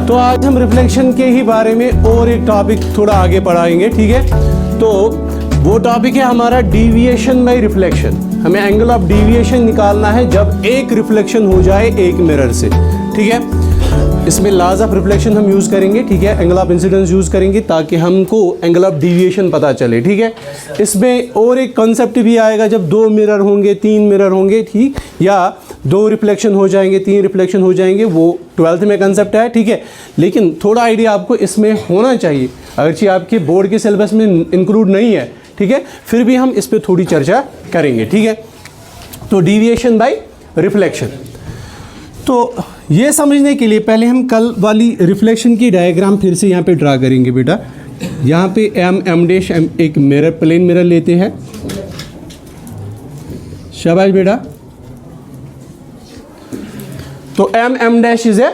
तो आज हम रिफ्लेक्शन के ही बारे में और एक टॉपिक थोड़ा आगे पढ़ाएंगे, ठीक है। तो वो टॉपिक है हमारा डिविएशन बाय रिफ्लेक्शन। हमें एंगल ऑफ डिविएशन निकालना है जब एक रिफ्लेक्शन हो जाए एक मिरर से, ठीक है। इसमें लॉज ऑफ रिफ्लेक्शन हम यूज़ करेंगे, ठीक है। एंगल ऑफ इंसिडेंस यूज़ करेंगे ताकि हमको एंगल ऑफ डिविएशन पता चले, ठीक है। इसमें और एक कॉन्सेप्ट भी आएगा जब दो मिरर होंगे, तीन मिरर होंगे, ठीक, या दो रिफ्लेक्शन हो जाएंगे, तीन रिफ्लेक्शन हो जाएंगे, वो 12th में कंसेप्ट है, ठीक है। लेकिन थोड़ा आइडिया आपको इसमें होना चाहिए, अगरचे आपके बोर्ड के सिलेबस में इंक्लूड नहीं है, ठीक है, फिर भी हम इस पर थोड़ी चर्चा करेंगे, ठीक है। तो डिविएशन बाय रिफ्लेक्शन, तो ये समझने के लिए पहले हम कल वाली रिफ्लेक्शन की डायग्राम फिर से यहाँ पे ड्रा करेंगे बेटा। यहाँ पे एम डैश एक मिरर, प्लेन मिरर लेते हैं, शाबाश बेटा। तो M dash is a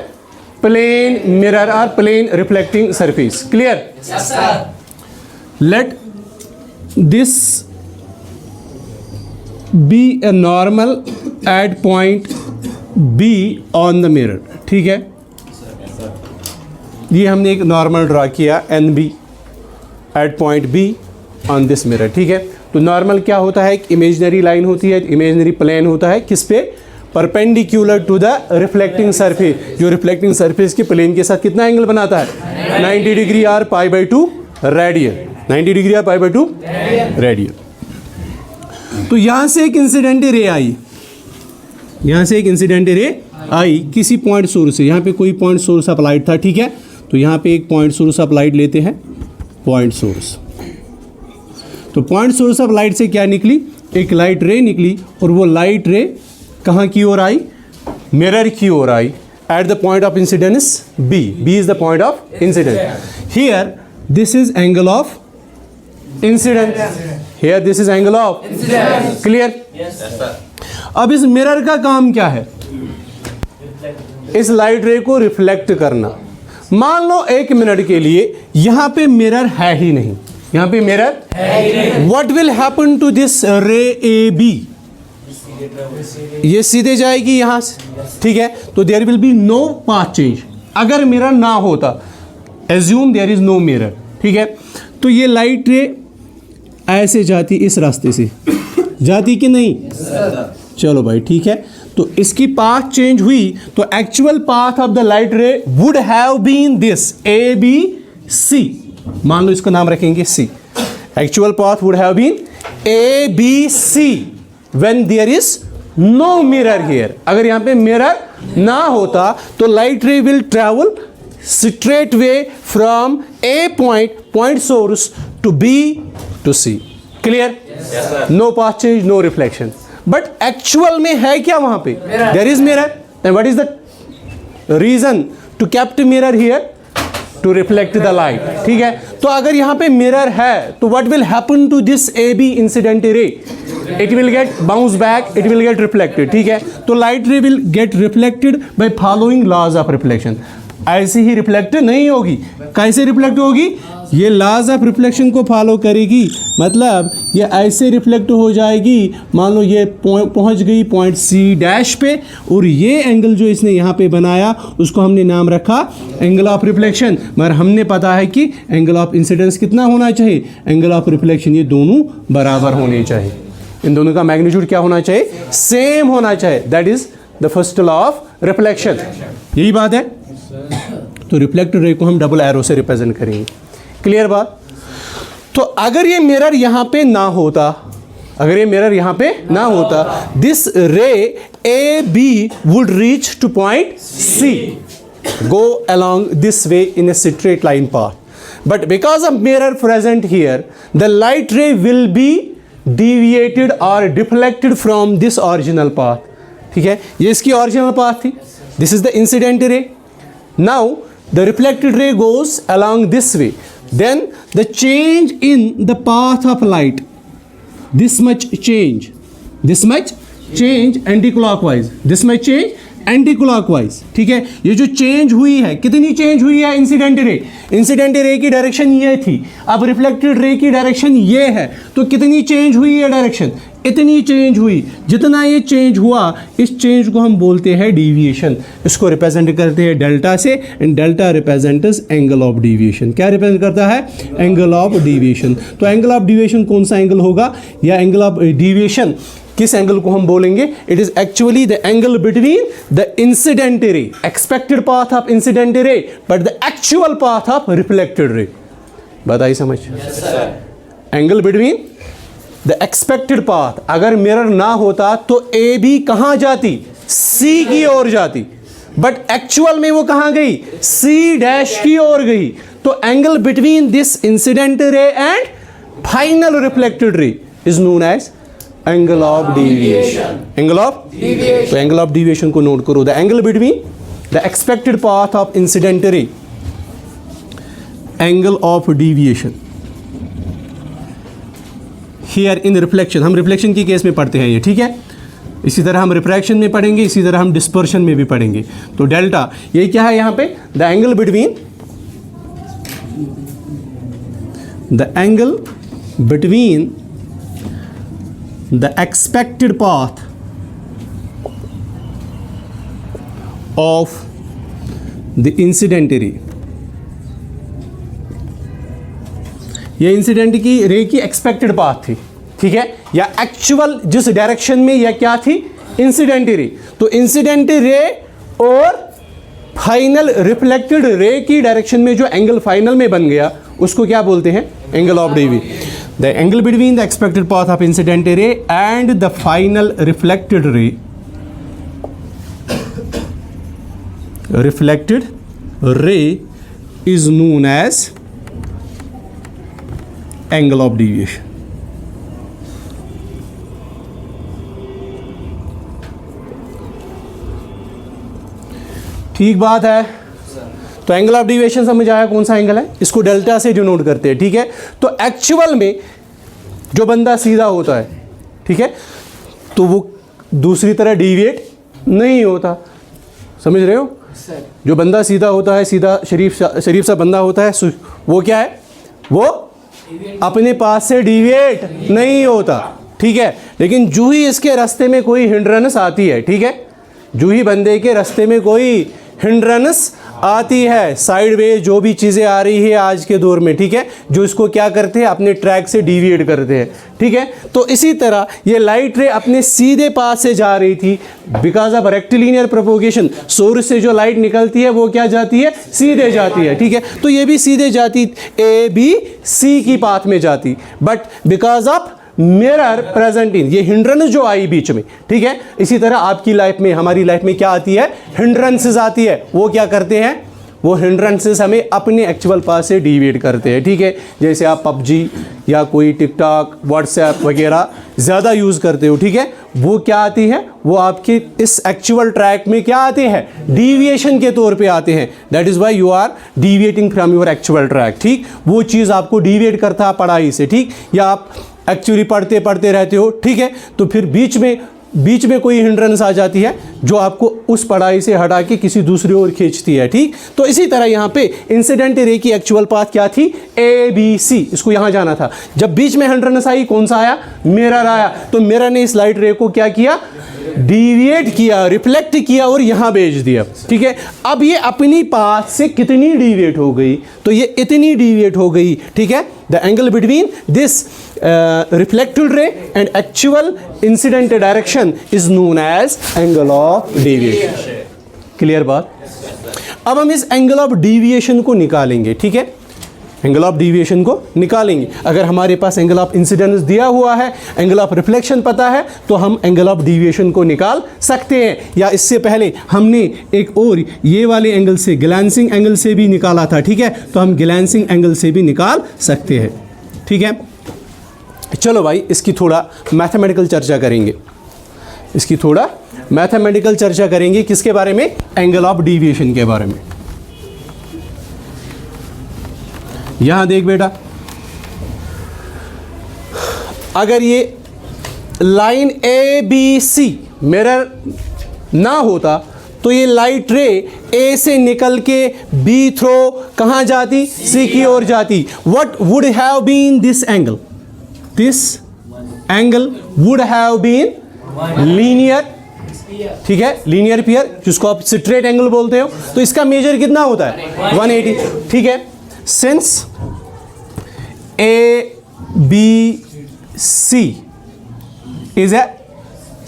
plane mirror और plane reflecting surface, clear? Yes sir. Let this be a normal at point B on the mirror, ठीक है। ये हमने एक नॉर्मल ड्रा किया N B at point B on this mirror, ठीक है। तो नॉर्मल क्या होता है, एक इमेजिनरी लाइन होती है, इमेजिनरी प्लेन होता है, किस पे? Perpendicular to the reflecting surface, जो रिफ्लेक्टिंग सरफेस के प्लेन के साथ कितना एंगल बनाता है? 90 डिग्री और π/2 रेडियन, 90 डिग्री और π/2 रेडियन। तो यहाँ से एक इंसिडेंट रे आई, यहाँ से एक इंसिडेंट रे आई किसी पॉइंट सोर्स से, यहाँ पे कोई पॉइंट सोर्स ऑफ लाइट था, ठीक है। तो यहाँ पे एक पॉइंट सोर्स ऑफ लाइट लेते हैं, पॉइंट सोर्स। तो पॉइंट सोर्स ऑफ लाइट से क्या निकली? एक लाइट रे निकली, और वो लाइट रे कहाँ की ओर आई? मिरर की ओर आई, at the point of incidence B. B is the point of incidence. Here this is angle of incidence, here this is angle of incidence, clear? Yes sir. अब इस मिरर का काम क्या है? इस लाइट रे को रिफ्लेक्ट करना। मान लो एक मिनट के लिए यहाँ पे मिरर है ही नहीं, यहाँ पे मिरर है ही नहीं। What will happen to this ray A B? ये सीधे जाएगी यहाँ से, ठीक है। तो there will be no path change. अगर मिरर ना होता, assume there is no mirror, ठीक है, तो ये लाइट रे ऐसे जाती, इस रास्ते से जाती कि नहीं? चलो भाई, ठीक है। तो इसकी पाथ चेंज हुई, तो actual path of the light ray would have been this A B C. मान लो इसका नाम रखेंगे C. Actual path would have been A B C when there is no mirror here. अगर यहाँ पे मिरर ना होता तो light ray will travel straight way from A point source to B to C, clear? No path change, no reflection. But actual में है क्या वहां पे? There is mirror. Then what is the reason to kept mirror here? To reflect the light, ठीक है। तो अगर यहाँ पे मिरर है तो what will happen to this A B incident ray? It will get bounce back, it will get reflected, ठीक है। तो light ray will get reflected by following laws of reflection. ऐसे ही रिफ्लेक्ट नहीं होगी, कैसे रिफ्लेक्ट होगी? ये लॉज ऑफ रिफ्लेक्शन को फॉलो करेगी, मतलब ये ऐसे रिफ्लेक्ट हो जाएगी। मान लो ये पहुंच गई पॉइंट सी डैश पे, और ये एंगल जो इसने यहाँ पे बनाया उसको हमने नाम रखा एंगल ऑफ रिफ्लेक्शन। मगर हमने पता है कि एंगल ऑफ इंसिडेंस कितना होना चाहिए, एंगल ऑफ रिफ्लेक्शन, ये दोनों बराबर होने चाहिए। इन दोनों का मैग्नीट्यूड क्या होना चाहिए? सेम होना चाहिए। That is the first law of reflection. यही बात है। तो रिफ्लेक्टेड रे को हम डबल एरो से रिप्रेजेंट करेंगे, क्लियर बात? तो अगर ये मिरर यहाँ पे ना होता, अगर ये मिरर यहाँ पे ना होता, this ray A B would reach to point C, go along this way in a straight line path. But because of mirror present here, the light ray will be deviated or deflected from this original path. ठीक है, ये इसकी original path थी. This is the incident ray. Now the reflected ray goes along this way. Then the change in the path of light, this much change anti-clockwise, this much change anti-clockwise, ठीक है। ये जो change हुई है, कितनी change हुई है? Incident ray की डायरेक्शन ये थी, अब रिफ्लेक्टेड रे की डायरेक्शन ये है, तो कितनी चेंज हुई है डायरेक्शन? इतनी चेंज हुई, जितना ये चेंज हुआ, इस चेंज को हम बोलते हैं डेविएशन। इसको रिप्रेजेंट करते हैं डेल्टा से, and delta represents angle of deviation. क्या रिप्रेजेंट करता है? Angle of deviation. तो एंगल ऑफ डेविएशन कौन सा एंगल होगा, या एंगल ऑफ डेविएशन किस एंगल को हम बोलेंगे? It is actually the angle between the incident ray, expected path of incident रे, but the actual path of reflected ray. बताइए समझ? Angle between the expected path, अगर मिरर ना होता तो ए बी कहां जाती? सी की ओर जाती, बट एक्चुअल में वो कहां गई? सी डैश की ओर गई। तो angle between this incident ray and final reflected ray is known as angle of deviation. Angle of deviation. तो एंगल ऑफ डेविएशन को नोट करो, the angle between the expected path of incident ray, angle of deviation here in reflection. हम reflection की case में पढ़ते हैं ये, ठीक है। इसी तरह हम रिफ्रैक्शन में पढ़ेंगे, इसी तरह हम डिस्पर्शन में भी पढ़ेंगे। तो डेल्टा ये क्या है यहाँ पे? The angle between the expected path of the incident ray. ये इंसिडेंट की रे की एक्सपेक्टेड पाथ थी, ठीक है, या एक्चुअल जिस डायरेक्शन में यह क्या थी? Incident ray. तो इंसिडेंट रे और फाइनल रिफ्लेक्टेड रे की डायरेक्शन में जो एंगल फाइनल में बन गया उसको क्या बोलते हैं? Angle of deviation. The angle between the expected path of incident ray and the final reflected ray is known as angle of deviation. ठीक बात है। तो एंगल ऑफ डेविएशन समझ आया कौन सा एंगल है? इसको डेल्टा से डिनोट करते हैं, ठीक है। तो एक्चुअल में जो बंदा सीधा होता है, ठीक है, तो वो दूसरी तरह डेविएट नहीं होता। समझ रहे हो? जो बंदा सीधा होता है, सीधा शरीफ सा बंदा होता है, वो क्या है? वो अपने पास से डेविएट नहीं होता, ठीक है। लेकिन जो ही इसके रास्ते में कोई हिंड्रेंस आती है, ठीक है, जो ही बंदे के रास्ते में कोई हिंड्रेंस आती है, साइड वे जो भी चीज़ें आ रही है आज के दौर में, ठीक है, जो इसको क्या करते हैं? अपने ट्रैक से डिविएट करते हैं, ठीक है। तो इसी तरह ये लाइट रे अपने सीधे पाथ से जा रही थी, because of rectilinear propagation. Source से जो लाइट निकलती है वो क्या जाती है? सीधे जाती है, ठीक है। तो ये भी सीधे जाती, ए बी सी की पाथ में जाती, but because of mirror present in, ये हिंड्रेंस जो आई बीच में, ठीक है। इसी तरह आपकी लाइफ में, हमारी लाइफ में क्या आती है? हिंड्रेंसेस आती है। वो क्या करते हैं? वो हिंड्रेंसेस हमें अपने एक्चुअल पाथ से डिविएट करते हैं, ठीक है। जैसे आप पबजी या कोई टिकटॉक, व्हाट्सएप वगैरह ज़्यादा यूज़ करते हो, ठीक है, वो क्या आती है? वो आपके इस एक्चुअल ट्रैक में क्या आते हैं? डिविएशन के तौर पे आते हैं। That is why you are deviating from your actual track, ठीक। वो चीज़ आपको डिविएट करता है पढ़ाई से, ठीक, या आप एक्चुअली पढ़ते रहते हो, ठीक है, तो फिर बीच में कोई हिंड्रेंस आ जाती है जो आपको उस पढ़ाई से हटा के किसी दूसरी ओर खींचती है, ठीक। तो इसी तरह यहाँ पे इंसिडेंट रे की एक्चुअल पाथ क्या थी? ए बी सी, इसको यहाँ जाना था। जब बीच में हिंड्रेंस आई, कौन सा आया? मिरर आया। तो मिरर ने इस लाइट रे को क्या किया? डिविएट किया, रिफ्लेक्ट किया और यहाँ भेज दिया, ठीक है। अब ये अपनी पाथ से कितनी डिविएट हो गई? तो ये इतनी डिविएट हो गई, ठीक है। The angle between this reflected ray and actual incident direction is known as angle of deviation। Clear बात? अब हम इस एंगल ऑफ डेविएशन को निकालेंगे, ठीक है, एंगल ऑफ डेविएशन को निकालेंगे। अगर हमारे पास एंगल ऑफ इंसिडेंस दिया हुआ है, एंगल ऑफ रिफ्लेक्शन पता है, तो हम एंगल ऑफ डेविएशन को निकाल सकते हैं। या इससे पहले हमने एक और ये वाले एंगल से, ग्लैंसिंग एंगल से भी निकाला था, ठीक है, तो हम ग्लैंसिंग एंगल से भी निकाल सकते हैं, ठीक है। चलो भाई, इसकी थोड़ा मैथमेटिकल चर्चा करेंगे। किसके बारे में? एंगल ऑफ डेविएशन के बारे में। यहां देख बेटा, अगर ये line A B C mirror ना होता तो ये लाइट रे ए से निकल के बी थ्रो कहां जाती? सी की ओर जाती। What would have been this angle? This angle would have been linear, ठीक है, लीनियर पियर, जिसको आप स्ट्रेट एंगल बोलते हो। तो इसका मेजर कितना होता है 180, ठीक है। Since A B C is a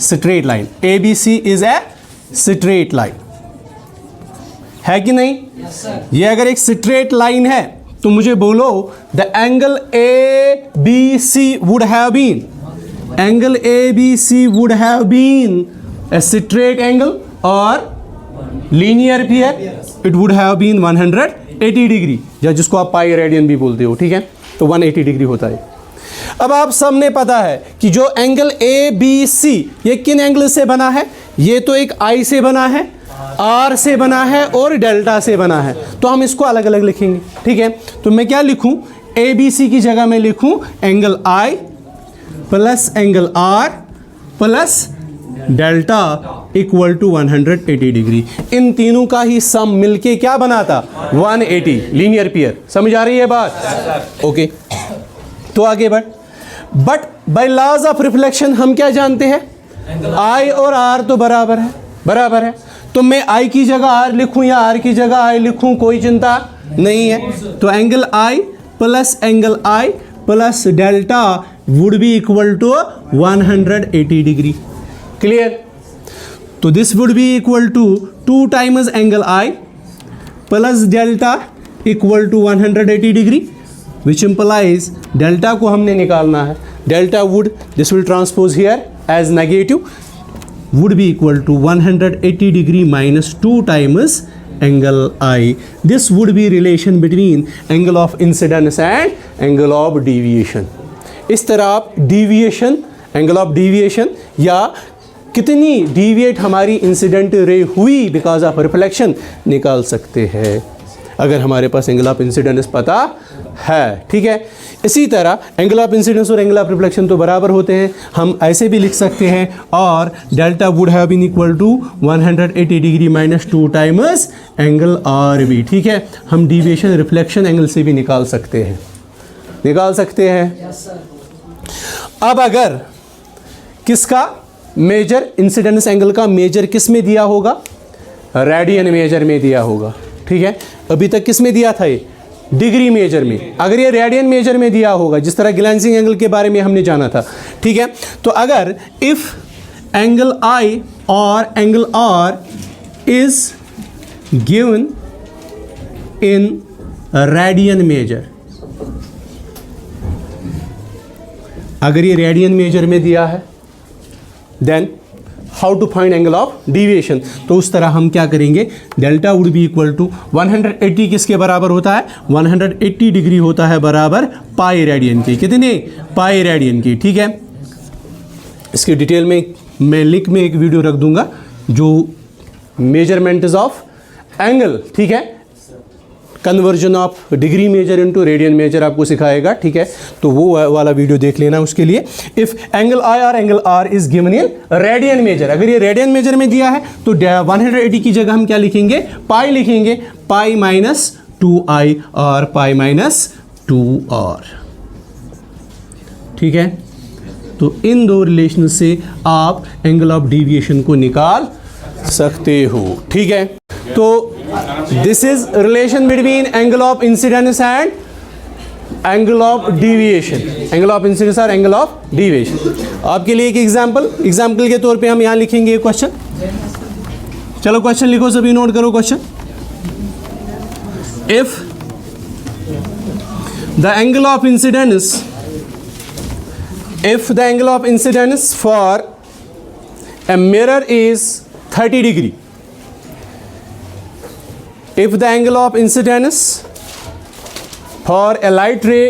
straight line, A B C is a straight line, है कि नहीं? ये अगर एक स्ट्रेट लाइन है तो मुझे बोलो the angle A B C would have been, angle A B C would have been a straight angle or linear pier, it would have been 180 degree, या जिसको आप पाई रेडियन भी बोलते हो, ठीक है। तो 180 डिग्री होता है। अब आप सबने पता है कि जो एंगल ए बी सी ये किन एंगल से बना है? ये तो एक आई से बना है, आर से बना है और डेल्टा से बना है। तो हम इसको अलग अलग लिखेंगे, ठीक है। तो मैं क्या लिखूं? ए बी सी की जगह मैं लिखूं angle I plus angle R plus delta equal to 180 degree. इन तीनों का ही सम मिलके क्या बनाता? 180 लीनियर पियर। समझ आ रही है बात? ओके, तो आगे but by laws of reflection हम क्या जानते हैं? आई और आर तो बराबर है। तो मैं आई की जगह आर लिखूं या आर की जगह आई लिखूं, कोई चिंता नहीं है। तो angle I plus angle I plus delta would be equal to 180 degree. Clear? तो this would be equal to 2 times angle I plus delta equal to 180 degree, which implies delta को हमने निकालना है। Delta would, this will transpose here as negative, would be equal to 180 degree minus 2 times angle I. This would be relation between angle of incidence and angle of deviation. इस तरह आप deviation, angle of deviation या कितनी deviate हमारी incident ray हुई because of reflection निकाल सकते हैं, अगर हमारे पास एंगल ऑफ इंसिडेंस पता है, ठीक है। इसी तरह एंगल ऑफ इंसिडेंस और एंगल ऑफ रिफ्लेक्शन तो बराबर होते हैं, हम ऐसे भी लिख सकते हैं, और delta would have been equal to 180 degree minus 2 times angle R B, ठीक है। हम डिविएशन रिफ्लेक्शन एंगल से भी निकाल सकते हैं। अब अगर किसका मेजर, इंसिडेंस एंगल का मेजर किस में दिया होगा? रेडियन मेजर में दिया होगा, ठीक है। अभी तक किस में दिया था? ये डिग्री मेजर में। अगर ये रेडियन मेजर में दिया होगा, जिस तरह ग्लैंसिंग एंगल के बारे में हमने जाना था, ठीक है। तो अगर इफ एंगल आई और angle R is given in radian measure, अगर ये रेडियन मेजर में दिया है, then how to find angle of deviation? तो उस तरह हम क्या करेंगे? Delta would be equal to 180 किसके बराबर होता है? 180 डिग्री होता है बराबर पाई रेडियन की। कितने? पाई रेडियन की, ठीक है। इसकी डिटेल में मैं लिंक में एक वीडियो रख दूंगा जो मेजरमेंट्स ऑफ एंगल, ठीक है, conversion of degree measure into radian measure आपको सिखाएगा, ठीक है। तो वो वाला वीडियो देख लेना उसके लिए। इफ एंगल आई और angle R is given in radian measure, अगर ये रेडियन मेजर में दिया है तो 180 की जगह हम क्या लिखेंगे? पाई लिखेंगे, पाई माइनस 2i और पाई माइनस 2r, ठीक है। तो इन दो रिलेशन से आप एंगल ऑफ डिविएशन को निकाल सकते हो, ठीक है। तो this is relation between angle of incidence and angle of deviation, angle of incidence और एंगल ऑफ डिविएशन। आपके लिए एक एग्जाम्पल के तौर पे हम यहाँ लिखेंगे क्वेश्चन। चलो क्वेश्चन लिखो, सभी नोट करो question. If the angle of incidence, if the angle of incidence for a mirror is 30 degree, if the angle of incidence for a light ray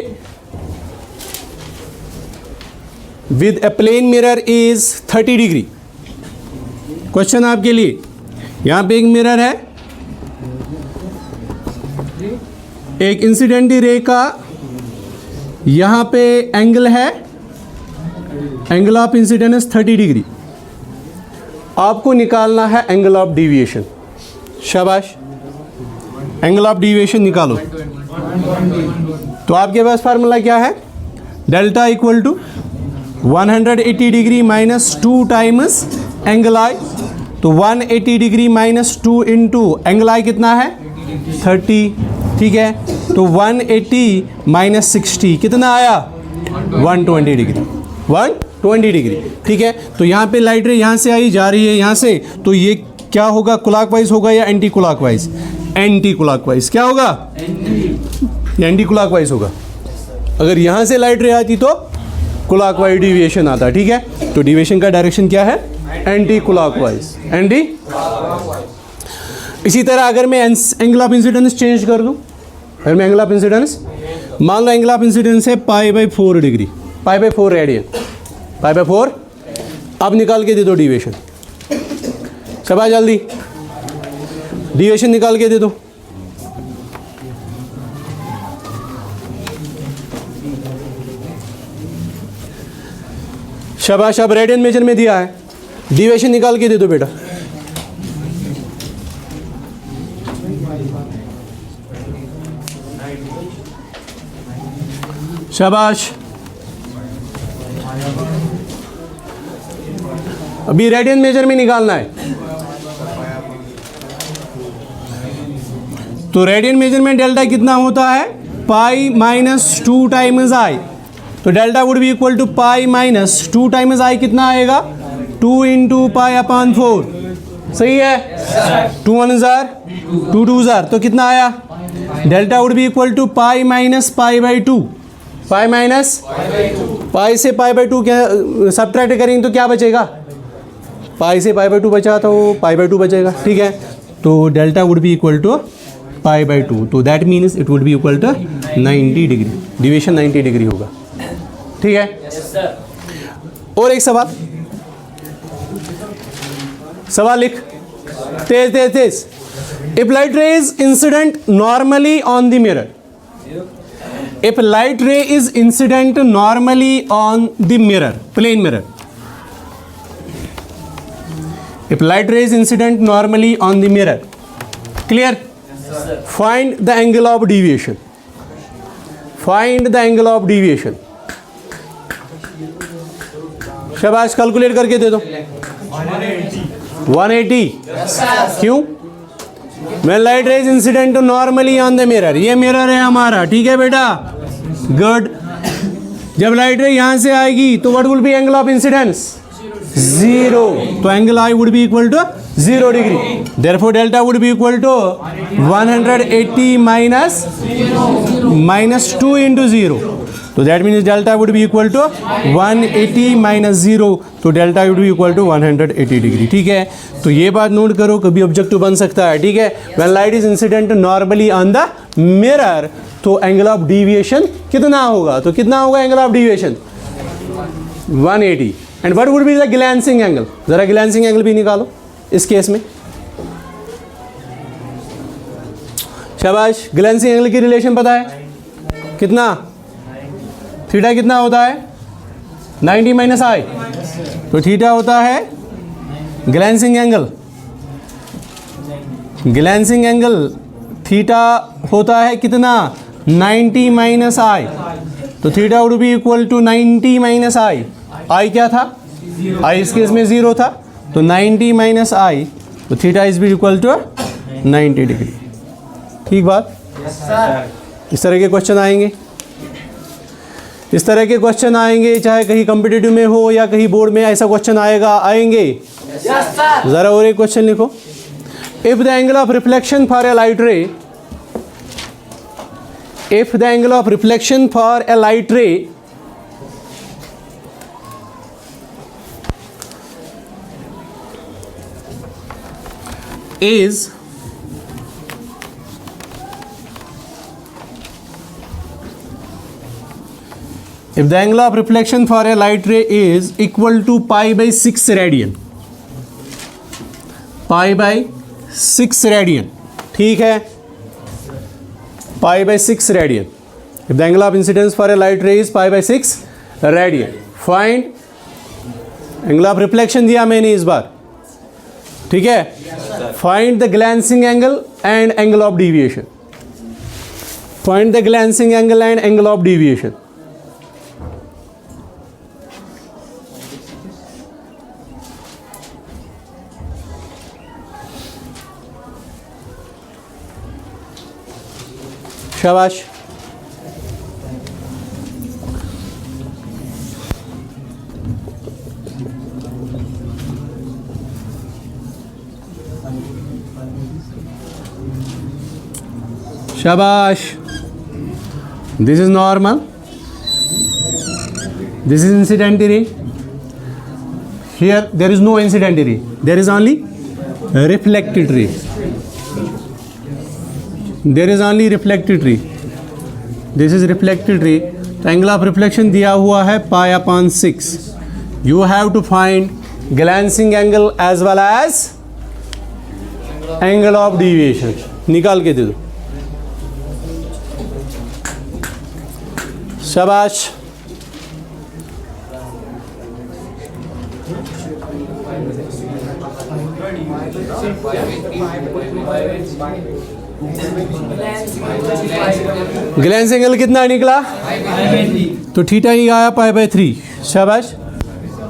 with a plane mirror is 30 degree, question आपके लिए, यहाँ पे एक mirror है, एक incident ray का यहाँ पे एंगल है, एंगल ऑफ इंसिडेंस 30 डिग्री, आपको निकालना है एंगल ऑफ डिविएशन। शाबाश, एंगल ऑफ डिविएशन निकालो। तो आपके पास फार्मूला क्या है? Delta equal to 180 degree minus 2 times angle I, तो 180 degree minus 2 into angle I कितना है 30, ठीक है। तो 180 माइनस 60 कितना आया 120 डिग्री, 120 डिग्री, ठीक है। तो यहाँ पे लाइट रे यहाँ से आई जा रही है यहाँ से, तो ये क्या होगा क्लॉकवाइज होगा या एंटी क्लॉकवाइज, एंटी क्लॉकवाइज, क्या होगा एंटी क्लॉकवाइज होगा। अगर यहाँ से लाइट रे आती तो क्लॉकवाइज डिविएशन आता, ठीक है। तो डिविएशन का डायरेक्शन क्या है एंटी क्लॉकवाइज, एंटी। इसी तरह अगर मैं एंगल ऑफ इंसिडेंस चेंज कर दूं, अगर मैं एंगल ऑफ इंसिडेंस, मान लो एंगल ऑफ इंसिडेंस है π/4 डिग्री, π/4 रेडियन, π/4, अब निकाल के दे दो डिविएशन, सब जल्दी डिविएशन निकाल के दे दो। शाबाश, अब रेडियन मेजर में दिया है, डिविएशन निकाल के दे दो बेटा। शाबाश, अभी रेडियन मेजर में निकालना है, तो रेडियन मेजर में डेल्टा कितना होता है पाई माइनस 2 टाइम्स आई, तो delta would be equal to pi minus 2 times I, कितना आएगा 2 इंटू π/4, सही है। 2 1 जार 2 2 जार, तो कितना आया delta would be equal to pi minus π/2, pi minus pi से π/2 क्या सब्ट्रैक्ट करेंगे तो क्या बचेगा, पाई से π/2 बचा तो π/2 बचेगा, ठीक है। तो delta would be equal to π/2, तो that means it would be equal to 90 degree, deviation 90 degree होगा, ठीक है। और एक सवाल लिख, तेज तेज तेज। If light ray is incident normally on the mirror, if light ray is incident normally on the mirror, plane mirror, if light ray is incident normally on the mirror, clear? Find the angle of deviation, find the angle of deviation। शाबाश, calculate करके दे दो 180, क्यों? When light ray is incident normally on the mirror, ये mirror है हमारा, ठीक है बेटा, गुड। जब लाइट रे यहां से आएगी तो what will be angle of incidence 0, तो angle I would be equal to 0 degree, therefore delta would be equal to 180 minus 2 into 0, तो that means delta would be equal to 180 minus 0, तो delta would be equal to 180 degree, ठीक है। तो ये बात note करो, कभी ऑब्जेक्टिव बन सकता है, ठीक है। When light is incident normally on the mirror, तो एंगल ऑफ डिविएशन कितना होगा, तो कितना होगा angle of deviation 180, and what would be the glancing angle, जरा ग्लैंसिंग एंगल भी निकालो इस केस में। शाबाश, ग्लैंसिंग एंगल की रिलेशन पता है कितना, थीटा कितना होता है 90 माइनस आई, तो थीटा होता है glancing angle, glancing angle theta होता है कितना 90 माइनस आई, तो theta would be equal to 90 minus I, I क्या था, आई इस केस में 0 था, तो 90 माइनस आई, तो theta is be equal to 90 degree, ठीक बात। इस तरह के क्वेश्चन आएंगे, इस तरह के क्वेश्चन आएंगे, चाहे कहीं कॉम्पिटिटिव में हो या कहीं बोर्ड में ऐसा क्वेश्चन आएंगे। ज़रा और एक क्वेश्चन लिखो, if the angle of reflection for a light रे, if the angle of reflection for a light ray is if the angle of reflection for a light ray is equal to π/6 radian, π/6 radian, ठीक है, π/6 radian, if the angle of incidence for a light ray is π/6 radian, find angle of reflection दिया मैंने इस बार, ठीक है, find the glancing angle and angle of deviation, find the glancing angle and angle of deviation। शाबाश। शाबाश। This is normal, this is incident ray. Here there is no incident ray, there is only reflected ray. There is only reflected ray. This is reflected ray. तो angle of reflection दिया हुआ है pi/6. You have to find glancing angle as well as angle of deviation. निकाल के दे दो। शाबाश। Glans angle कितना निकला? तो थीटा ही आया π/3। शाबाश।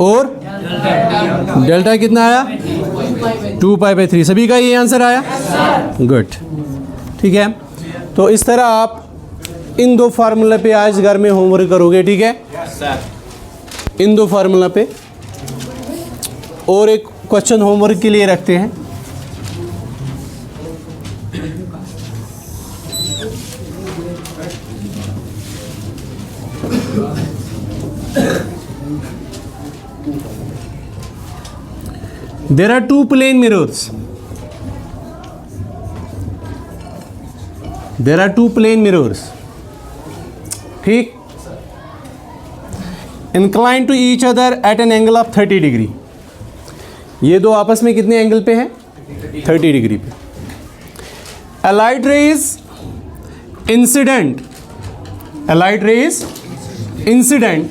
और डेल्टा कितना आया? 2π/3। सभी का ये आंसर आया? गुड। ठीक है, तो इस तरह आप इन दो फार्मूला पे आज घर में होमवर्क करोगे। ठीक है, इन दो फार्मूला पे। और एक क्वेश्चन होमवर्क के लिए रखते हैं। There are two plane mirrors. There are two plane mirrors. ठीक, inclined to each other at an angle of 30 degree. ये दो आपस में कितने एंगल पे हैं? 30 डिग्री पे। A light ray is incident. A light ray is incident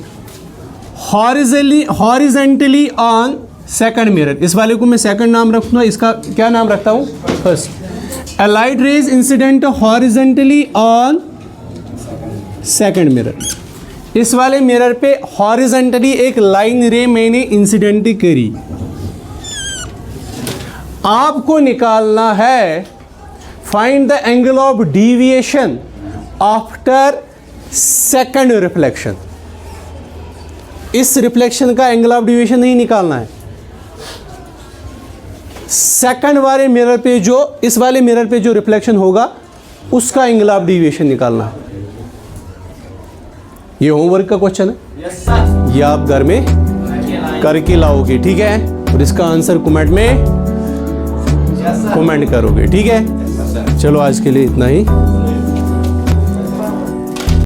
horizontally on second mirror. इस वाले को मैं सेकंड नाम रखूँगा, इसका क्या नाम रखता हूँ? First. A light ray is incident horizontally on second mirror. इस वाले मिरर पे हॉरिजेंटली एक लाइन रे मैंने इंसिडेंट करी। आपको निकालना है find the angle of deviation after second reflection. इस रिफ्लेक्शन का एंगल ऑफ डिविएशन नहीं निकालना है, सेकंड वाले मिरर पे जो, इस वाले मिरर पे जो रिफ्लेक्शन होगा उसका एंगल ऑफ डिविएशन निकालना है। ये होमवर्क का क्वेश्चन है, ये आप घर में करके लाओगे। ठीक है, और इसका आंसर कमेंट में कमेंट करोगे। ठीक है, चलो आज के लिए इतना ही।